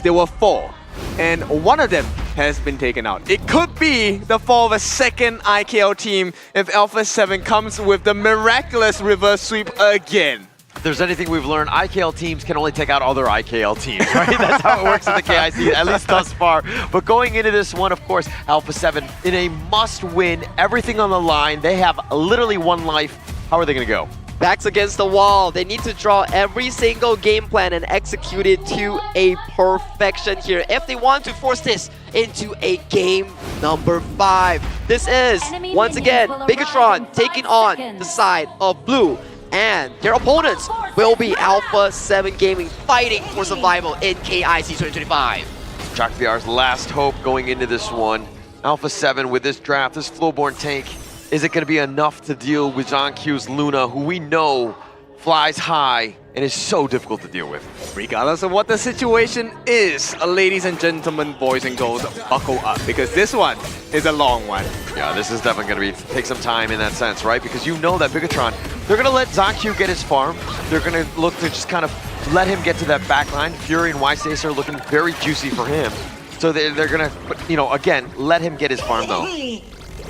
there were 4, and one of them has been taken out. It could be the fall of a second IKL team if Alpha 7 comes with the miraculous reverse sweep again. If there's anything we've learned, IKL teams can only take out other IKL teams, right? That's how it works in the KIC, at least thus far. But going into this one, of course, Alpha 7 in a must-win, everything on the line. They have literally 1 life. How are they going to go? Backs against the wall. They need to draw every single game plan and execute it to a perfection here if they want to force this into a game number 5. This is, once again, Bigetron taking on the side of blue. And their opponents will be Alpha 7 Gaming fighting for survival in KIC2025. Shock VR's last hope going into this one. Alpha 7 with this draft, this Flowborn tank, is it going to be enough to deal with ZonQ's Luna, who we know flies high and is so difficult to deal with? Regardless of what the situation is, ladies and gentlemen, boys and girls, buckle up, because this one is a long one. Yeah, this is definitely going to take some time in that sense, right? Because you know that Bigetron, they're going to let ZonQ get his farm. They're going to look to just kind of let him get to that back line. Fury and YSace are looking very juicy for him. So they're going to, you know, again, let him get his farm though.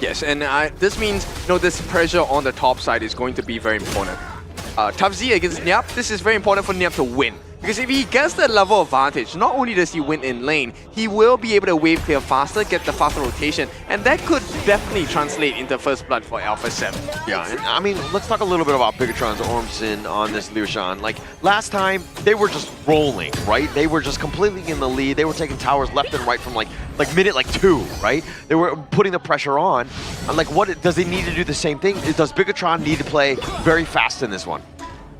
Yes, and this means, you know, this pressure on the top side is going to be very important. Tough Z against Nyap, this is very important for Nyap to win. Because if he gets that level of advantage, not only does he win in lane, he will be able to wave clear faster, get the faster rotation, and that could definitely translate into first blood for Alpha 7. Yeah, and I mean, let's talk a little bit about Bigetron's Ormson on this Lucian. Like, last time, they were just rolling, right? They were just completely in the lead. They were taking towers left and right from like minute 2, right? They were putting the pressure on. And like, what does he need to do the same thing? Does Bigetron need to play very fast in this one?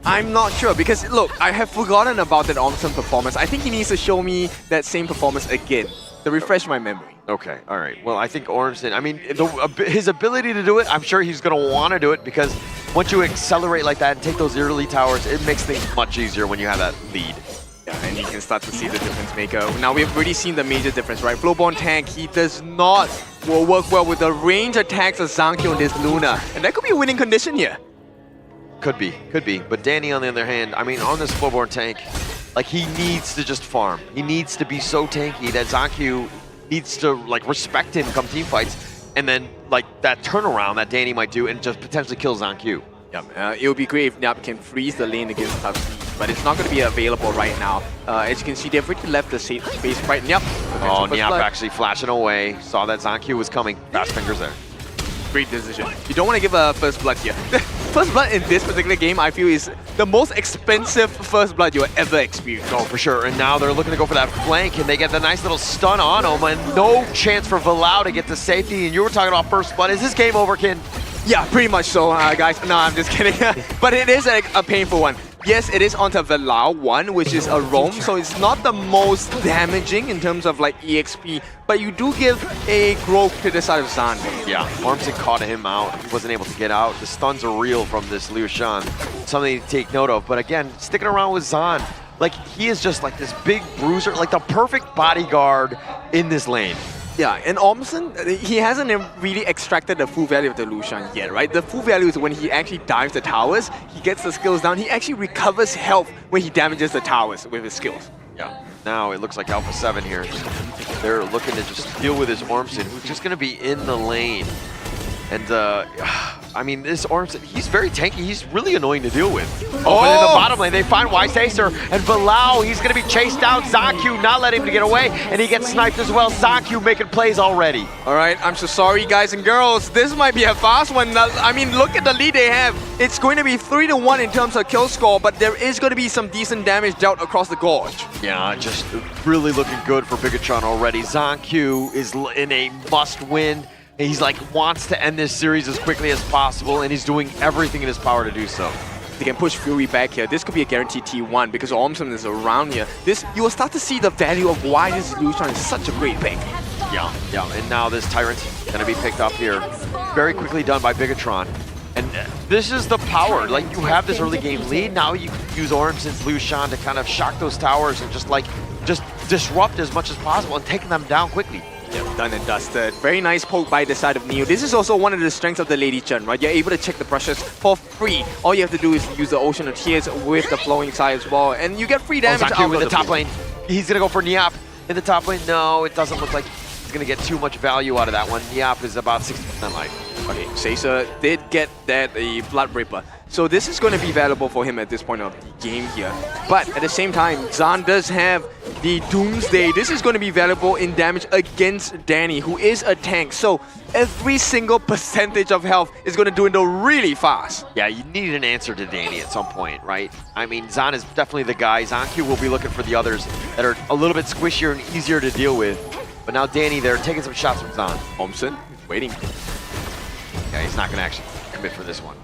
I'm not sure, because look, I have forgotten about that Ormson performance. I think he needs to show me that same performance again to refresh my memory. Okay, all right. Well, I think Ormson, I mean, his ability to do it, I'm sure he's going to want to do it, because once you accelerate like that and take those early towers, it makes things much easier when you have that lead. Yeah, and you can start to see the difference maker. Now, we've already seen the major difference, right? Flowborn tank, he does not work well with the range attacks of ZonQ and this Luna. And that could be a winning condition here. Could be. But Danny, on the other hand, I mean, on this Flowborn tank, like, he needs to just farm. He needs to be so tanky that ZonQ needs to, like, respect him come team fights, and then, like, that turnaround that Danny might do and just potentially kill ZonQ. Yeah, it would be great if Nyap can freeze the lane against Tough Z, but it's not going to be available right now. As you can see, they've already left the safe space right. Nyap. Oh, Nyap actually flashing away. Saw that ZonQ was coming. Fast fingers there. Great decision. You don't want to give a first blood here. First blood in this particular game, I feel, is the most expensive first blood you will ever experience. Oh, for sure. And now they're looking to go for that flank, and they get the nice little stun on him, and no chance for Valau to get to safety. And you were talking about first blood. Is this game over, Kin? Yeah, pretty much so, guys. No, I'm just kidding. But it is a painful one. Yes, it is onto Valau 1, which is a roam, so it's not the most damaging in terms of like EXP, but you do give a growth to the side of Zan. Yeah, Ormson caught him out. He wasn't able to get out. The stuns are real from this Lucian. Something to take note of. But again, sticking around with Zan, like, he is just like this big bruiser, like the perfect bodyguard in this lane. Yeah, and Ormson, he hasn't really extracted the full value of the Lucian yet, right? The full value is when he actually dives the towers, he gets the skills down, he actually recovers health when he damages the towers with his skills. Yeah, now it looks like Alpha 7 here. They're looking to just deal with this Ormson, who's just going to be in the lane. And, I mean, this Ormson, he's very tanky. He's really annoying to deal with. Oh, but in the bottom lane, they find YSacer, and Valau, he's going to be chased down. ZonQ not letting him to get away, and he gets sniped as well. ZonQ making plays already. All right, I'm so sorry, guys and girls. This might be a fast one. I mean, look at the lead they have. It's going to be 3-1 in terms of kill score, but there is going to be some decent damage dealt across the gorge. Yeah, just really looking good for Bigetron already. ZonQ is in a must-win. He's like, wants to end this series as quickly as possible, and he's doing everything in his power to do so. They can push Fury back here. This could be a guaranteed T1 because Ormson is around here. You will start to see the value of why this Lucian is such a great pick. Yeah, and now this Tyrant gonna be picked up here. Very quickly done by Bigetron. And this is the power. Like, you have this early game lead. Now you can use Ormson's Lucian to kind of shock those towers and just disrupt as much as possible and take them down quickly. Yep, done and dusted. Very nice poke by the side of Neo. This is also one of the strengths of the Lady Chen, right? You're able to check the brushes for free. All you have to do is use the Ocean of Tears with the flowing side as well, and you get free damage out with the top lane. He's going to go for Niap in the top lane. No, it doesn't look like he's going to get too much value out of that one. Niap is about 60% life. Okay, Caesar did get that a Blood Ripper. So this is going to be valuable for him at this point of the game here. But at the same time, Zan does have the Doomsday. This is going to be valuable in damage against Danny, who is a tank. So every single percentage of health is going to dwindle really fast. Yeah, you need an answer to Danny at some point, right? I mean, Zan is definitely the guy. ZanQ will be looking for the others that are a little bit squishier and easier to deal with. But now Danny, they're taking some shots from Zan. Thompson, waiting. Yeah, he's not going to actually commit for this one.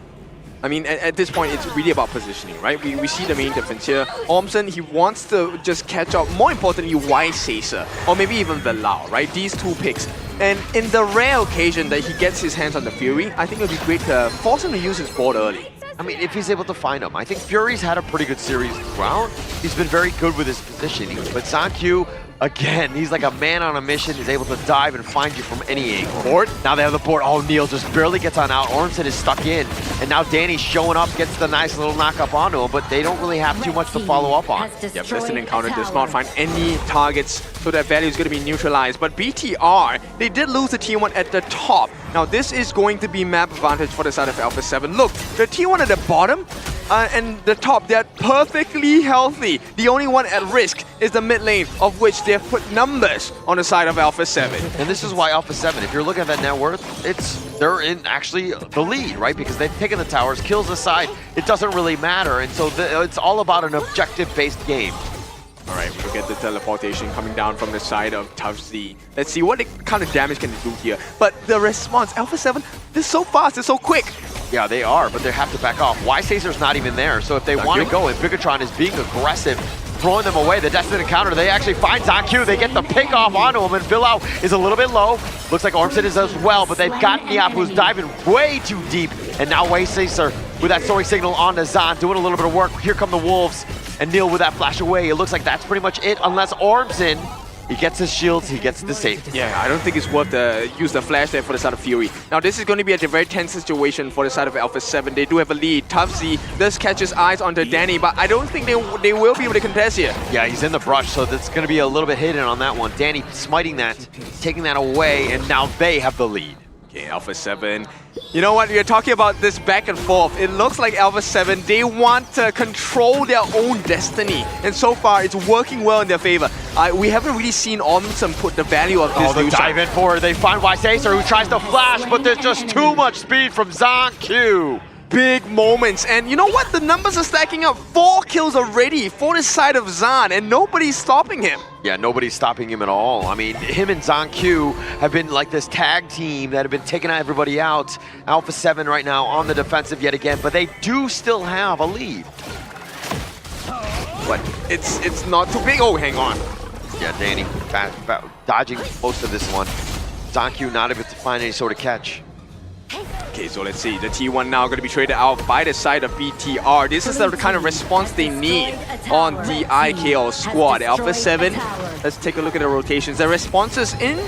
I mean, at this point, it's really about positioning, right? We see the main difference here. Ormson, he wants to just catch up. More importantly, why Caesar? Or maybe even Velau, right? These two picks. And in the rare occasion that he gets his hands on the Fury, I think it would be great to force him to use his board early. I mean, if he's able to find him. I think Fury's had a pretty good series throughout. He's been very good with his positioning. But ZanQ, again, he's like a man on a mission. He's able to dive and find you from any angle. Board? Now they have the board. Oh, Neil just barely gets on out. Ormson is stuck in. And now Danny's showing up, gets the nice little knock up onto him, but they don't really have too much to follow up on. Yep, Destined Encounter does not find any targets, so that value is going to be neutralized. But BTR, they did lose the T1 at the top. Now this is going to be map advantage for the side of Alpha 7. Look, the T1 at the bottom and the top, they're perfectly healthy. The only one at risk is the mid lane, of which they've put numbers on the side of Alpha 7. And this is why Alpha 7, if you're looking at that net worth, they're in actually the lead, right? Because they've taken the towers, kills aside, it doesn't really matter. And so it's all about an objective-based game. All right, we'll get the teleportation coming down from the side of TUFZ. Let's see what kind of damage can they do here. But the response, Alpha 7, they're so fast, they're so quick. Yeah, they are, but they have to back off. Why Caesar's not even there? So if they want to go and Bigetron is being aggressive, throwing them away, the Destined Encounter, they actually find ZanQ. They get the pick off onto him, and Villau is a little bit low. Looks like Ormson is as well, but they've got Niap, who's diving way too deep. And now Caesar with that soaring signal onto Zan, doing a little bit of work. Here come the Wolves. And Neil with that flash away. It looks like that's pretty much it, unless Ormson, he gets his shields, he gets the safety. Yeah, I don't think it's worth to use the flash there for the side of Fury. Now this is going to be a very tense situation for the side of Alpha 7. They do have a lead. TUFZ does catch his eyes onto Danny, but I don't think they will be able to contest here. Yeah, he's in the brush, so that's going to be a little bit hidden on that one. Danny smiting that, taking that away, and now they have the lead. Okay, Alpha 7. You know what? We are talking about this back and forth. It looks like Alpha 7, they want to control their own destiny. And so far, it's working well in their favor. We haven't really seen Ormson put the value of this they dive in for it. They find Caesar, who tries to flash, but there's just too much speed from ZanQ. Big moments, and you know what? The numbers are stacking up. 4 kills already for the side of Zan, and nobody's stopping him. Yeah, nobody's stopping him at all. I mean, him and ZanQ have been like this tag team that have been taking everybody out. Alpha 7 right now on the defensive yet again, but they do still have a lead. But it's not too big. Oh, hang on. Yeah, Danny dodging most of this one. ZanQ not able to find any sort of catch. Okay, so let's see. The T1 now going to be traded out by the side of BTR. This is the kind of response they need on the IKO squad. Alpha 7, let's take a look at the rotations. The responses in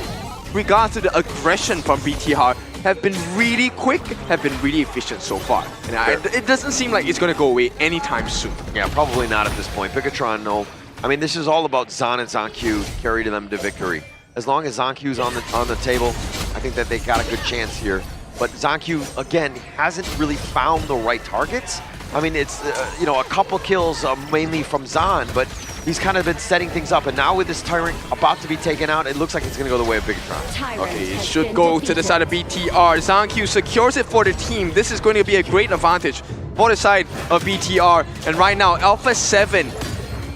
regards to the aggression from BTR have been really quick, have been really efficient so far. And it doesn't seem like it's going to go away anytime soon. Yeah, probably not at this point. Bigetron, no. I mean, this is all about Zan and ZanQ to carry them to victory. As long as ZanQ's on the table, I think that they got a good chance here. But ZanQ, again, hasn't really found the right targets. I mean, it's, you know, a couple kills mainly from Zan, but he's kind of been setting things up. And now with this Tyrant about to be taken out, it looks like it's going to go the way of Bigetron. Okay, it should go to the side of BTR. ZanQ secures it for the team. This is going to be a great advantage for the side of BTR. And right now, Alpha 7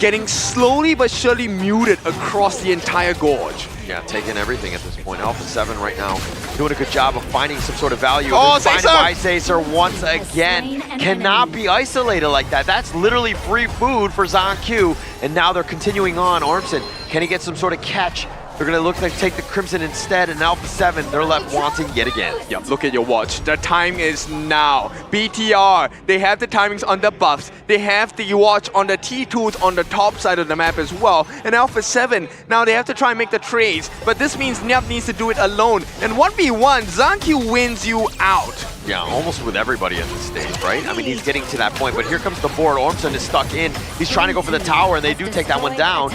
getting slowly but surely muted across the entire gorge. Yeah, taking everything at this point. Alpha 7 right now doing a good job of finding some sort of value. Oh, Caesar once again cannot be isolated like that. That's literally free food for ZanQ. And now they're continuing on. Ormson, can he get some sort of catch? They're going to look like take the Crimson instead, and Alpha 7, they're left wanting yet again. Yep, look at your watch. The time is now. BTR, they have the timings on the buffs. They have the watch on the T2s on the top side of the map as well. And Alpha 7, now they have to try and make the trades. But this means Niap needs to do it alone. And 1v1, ZanQ wins you out. Yeah, almost with everybody at this stage, right? I mean, he's getting to that point, but here comes the board. Ormson is stuck in. He's trying to go for the tower, and they do take that one down.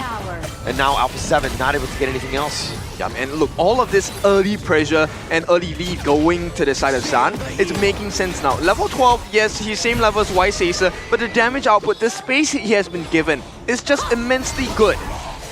And now Alpha 7 not able to get anything else. Yeah, and look, all of this early pressure and early lead going to the side of Zan, it's making sense now. Level 12, yes, he's same level as Wiseacer, but the damage output, the space he has been given, is just immensely good.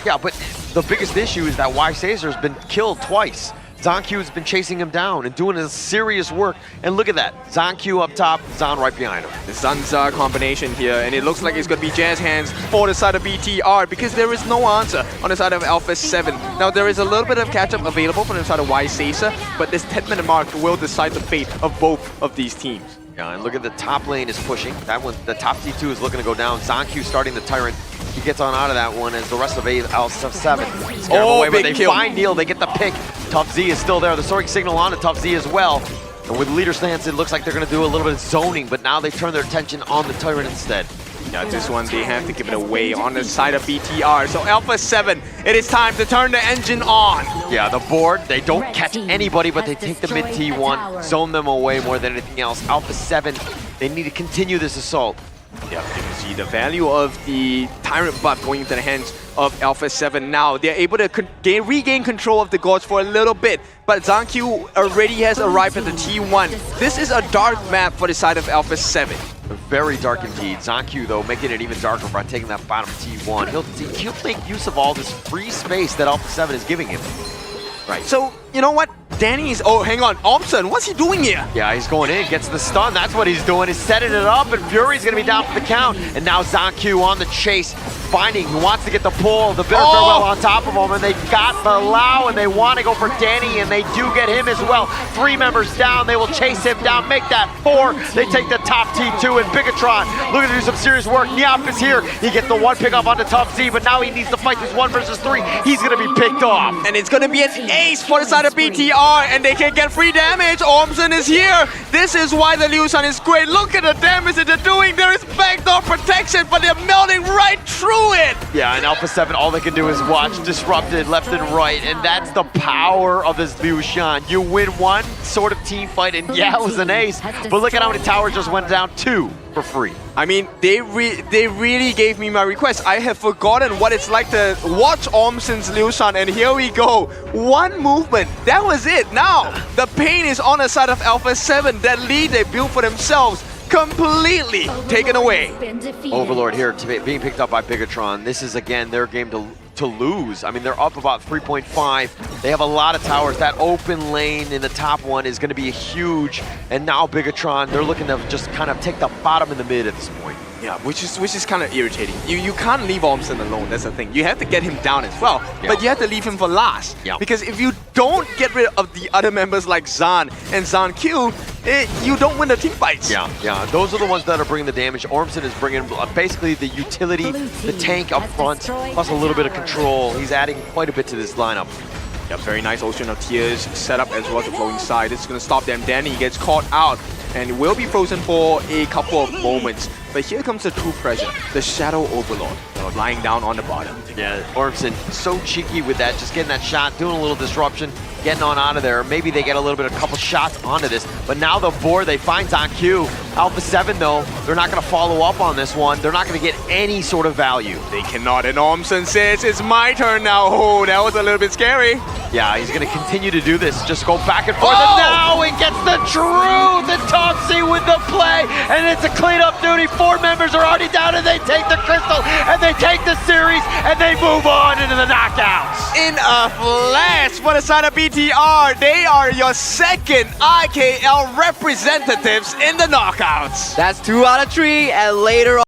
Yeah, but the biggest issue is that Wiseacer has been killed twice. ZonQ has been chasing him down and doing his serious work. And look at that. ZonQ up top, Zan right behind him. The Zanza combination here, and it looks like it's going to be Jazz Hands for the side of BTR because there is no answer on the side of Alpha 7. Now, there is a little bit of catch-up available from the side of Wiseacer, but this 10-minute mark will decide the fate of both of these teams. Yeah, and look at the top lane is pushing. That one, the top T2 is looking to go down. ZonQ starting the Tyrant. He gets on out of that one as the rest of Alpha 7 scare him away, but they find Neil, they get the pick. Tough Z is still there. The soaring signal on to Tough Z as well. And with leader stance, it looks like they're going to do a little bit of zoning, but now they turn their attention on the Tyrant instead. Yeah, this one, they have to give it away on the side of BTR. So Alpha 7, it is time to turn the engine on. Yeah, the board, they don't catch anybody, but they take the mid T1, zone them away more than anything else. Alpha 7, they need to continue this assault. Yeah, you can see the value of the Tyrant buff going into the hands of Alpha 7 now. They're able to regain control of the Gorge for a little bit, but ZonQ already has arrived at the T1. This is a dark map for the side of Alpha 7. Very dark indeed. ZonQ, though, making it even darker by taking that bottom T1. He'll make use of all this free space that Alpha 7 is giving him. Right. So, you know what? Danny's... Oh, hang on. Omson, what's he doing here? Yeah, he's going in, gets the stun. That's what he's doing. He's setting it up, and Fury's going to be down for the count. And now ZonQ on the chase, finding who wants to get the pull. The bitter farewell on top of him, and they got the Lao, and they want to go for Danny, and they do get him as well. 3 members down. They will chase him down, make that 4. They take the top T2, and Bigetron looking to do some serious work. Nyap is here. He gets the 1 pick up on the Tough Z, but now he needs to fight this 1 versus 3. He's going to be picked off. And it's going to be an ace for the side of BTR, and they can get free damage. Ormson is here. This is why the Liu Shan is great. Look at the damage that they're doing. There is backdoor protection, but they're melting right through it. Yeah, and Alpha 7, all they can do is watch, disrupted left and right, and that's the power of this Liu Shan. You win one sort of team fight, and yeah, it was an ace, but look at how many towers just went down. 2 for free. I mean, they really gave me my request. I have forgotten what it's like to watch Ormson's Liu Shan, and here we go. 1 movement, that was it. Now, the pain is on the side of Alpha 7. That lead they built for themselves, completely taken away. Overlord here being picked up by Bigetron. This is, again, their game to lose. I mean, they're up about 3.5. They have a lot of towers. That open lane in the top one is going to be huge. And now Bigetron, they're looking to just kind of take the bottom and the mid at this point. Yeah, which is kind of irritating. You can't leave Ormson alone, that's the thing. You have to get him down as well, but you have to leave him for last. Because if you don't get rid of the other members like Zan and ZonQ, you don't win the team fights. Yeah, those are the ones that are bringing the damage. Ormson is bringing basically the utility, the tank up front, plus a little bit of control. He's adding quite a bit to this lineup. Yeah, very nice Ocean of Tears set up as well to flowing side. This is going to stop them. Danny gets caught out and will be frozen for a couple of moments. But here comes the true pressure, the Shadow Overlord lying down on the bottom. Yeah, Ormson so cheeky with that, just getting that shot, doing a little disruption, getting on out of there. Maybe they get a couple shots onto this, but now the board, they find ZonQ. Alpha 7 though, they're not going to follow up on this one. They're not going to get any sort of value. They cannot, and Ormson says, it's my turn now. Oh, that was a little bit scary. Yeah, he's going to continue to do this, just go back and forth, and now he gets the truth, and Topsy with the play, and it's a cleanup duty. 4 members are already down, and they take the crystal, and they take the series, and they move on into the knockouts. In a flash for the side of BTR, they are your second IKL representatives in the knockouts. That's 2 out of 3, and later on.